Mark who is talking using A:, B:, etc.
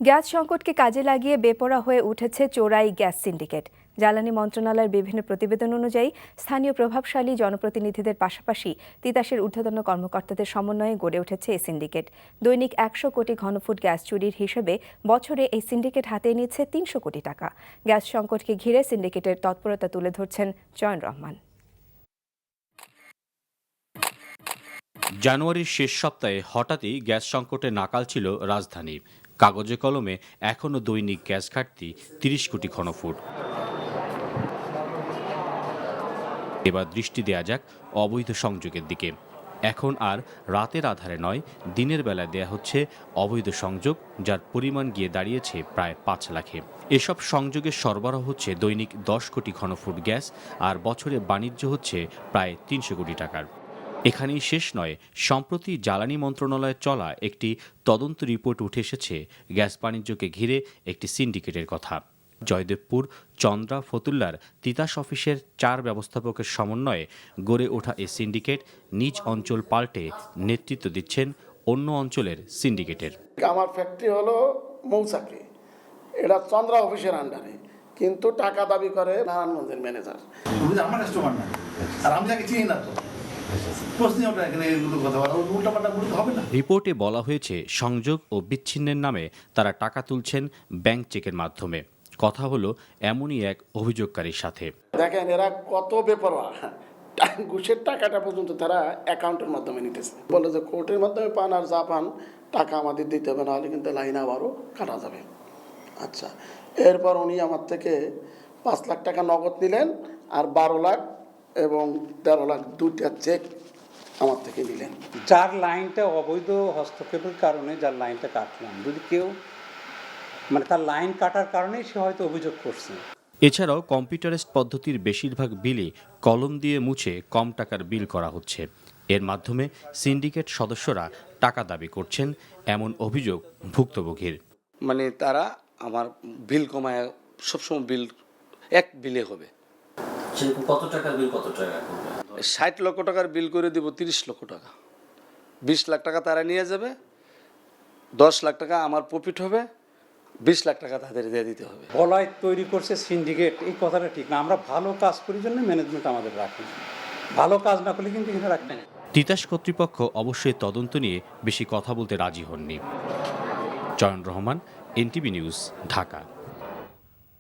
A: Gas সংকটকে কাজে লাগিয়ে বেপরোয়া হয়ে উঠেছে চোরাই গ্যাস সিন্ডিকেট। জ্বালানি মন্ত্রণালয়ের বিভিন্ন প্রতিবেদন অনুযায়ী স্থানীয় প্রভাবশালী জনপ্রতিনিধিদের পাশাপাশি তিতাসের ঊর্ধ্বতন কর্মকর্তাদের সমন্বয়ে গড়ে উঠেছে এই সিন্ডিকেট। দৈনিক 100 কোটি ঘনফুট গ্যাস চুরির হিসেবে বছরে এই সিন্ডিকেট হাতিয়ে নিচ্ছে 300 কোটি টাকা। গ্যাস সংকটকে ঘিরে সিন্ডিকেটের তৎপরতা তুলে ধরছেন চয়ন রহমান।
B: জানুয়ারির শেষ সপ্তাহে হঠাৎই গ্যাস সংকটে নাকাল ছিল রাজধানী। কাগজে কলমে এখনও দৈনিক গ্যাস ঘাটতি 30 কোটি ঘনফুট। এবার দৃষ্টি দেয়া যাক অবৈধ সংযোগের দিকে। এখন আর রাতের আধারে নয়, দিনের বেলায় দেয়া হচ্ছে অবৈধ সংযোগ, যার পরিমাণ গিয়ে দাঁড়িয়েছে প্রায় 5 লাখে। এসব সংযোগের সরবরাহ হচ্ছে দৈনিক 10 কোটি ঘনফুট গ্যাস, আর বছরে বাণিজ্য হচ্ছে প্রায় 300 কোটি টাকার। এখানেই শেষ নয়, সম্প্রতি জ্বালানি মন্ত্রণালয়ে চলা একটি তদন্ত রিপোর্ট উঠে এসেছে গ্যাস বাণিজ্যকে ঘিরে একটি সিন্ডিকেটের কথা। জয়দেবপুর, চন্দ্রা, ফতুল্লার তিতাস অফিসের 4 ব্যবস্থাপকের সমন্বয়ে গড়ে ওঠা এই সিন্ডিকেট নিজ অঞ্চল পাল্টে নেতৃত্ব দিচ্ছেন অন্য অঞ্চলের সিন্ডিকেটের।
C: আমার ফ্যাক্টরি হলো মৌচাকি, এটা চন্দ্রা অফিসের আন্ডারে, কিন্তু টাকা দাবি করে নারায়ণগঞ্জের ম্যানেজার।
D: আমার কাস্টমার না, আর আমি তাকে চিনি না তো।
B: রিপোর্টে বলা হয়েছে, সংযোগ ও বিচ্ছিন্নের নামে তারা টাকা তুলছেন ব্যাংক চেকের মাধ্যমে। কথা হলো এমনই এক অভিযোগকারীর সাথে।
C: দেখেন এরা কত বেপরোয়া, ঘুষের টাকাটা পর্যন্ত তারা অ্যাকাউন্টের মাধ্যমে নিতেছে। বলে যে কোর্টের মাধ্যমে পান আর যা পান টাকা আমাদের দিতে হবে, নাহলে কিন্তু লাইন আবারও কাটা যাবে। আচ্ছা, এরপর উনি আমার থেকে 5 লাখ টাকা নগদ নিলেন, আর 12 লাখ এবং 13 লাখ 2টা চেক আমার থেকে নিলেন।
E: যার লাইনটা অবৈধ হস্তক্ষেপের কারণে যার লাইনটা কাটলাম, যদি কেউ তার লাইন কাটার কারণেই সে হয়তো অভিযোগ করছে।
B: এছাড়াও কম্পিউটারাইজড পদ্ধতির বেশিরভাগ বিলই কলম দিয়ে মুছে কম টাকার বিল করা হচ্ছে। এর মাধ্যমে সিন্ডিকেট সদস্যরা টাকা দাবি করছেন, এমন অভিযোগ ভুক্তভোগীর।
F: তারা আমার বিল কমায়, সবসময় বিল এক বিলে হবে।
G: কত টাকার বিল কত টাকা?
F: 60 লক্ষ টাকার বিল করে দেব 30 লক্ষ টাকা। 20 লাখ টাকা তারা নিয়ে যাবে, 10 লাখ টাকা আমার প্রফিট হবে, 20 লাখ টাকা তাদের দিয়ে দিতে হবে।
E: বলয় তৈরি করছে সিন্ডিকেট, এই কথাটা ঠিক না। আমরা ভালো কাজ করি জন্য ম্যানেজমেন্ট আমাদের রাখে, ভালো কাজ না করলে কিন্তু এখানে রাখবে না।
B: তিতাস কর্তৃপক্ষ অবশ্যই তদন্ত নিয়ে বেশি কথা বলতে রাজি হননি। চয়ন রহমান, এনটিভি নিউজ, ঢাকা।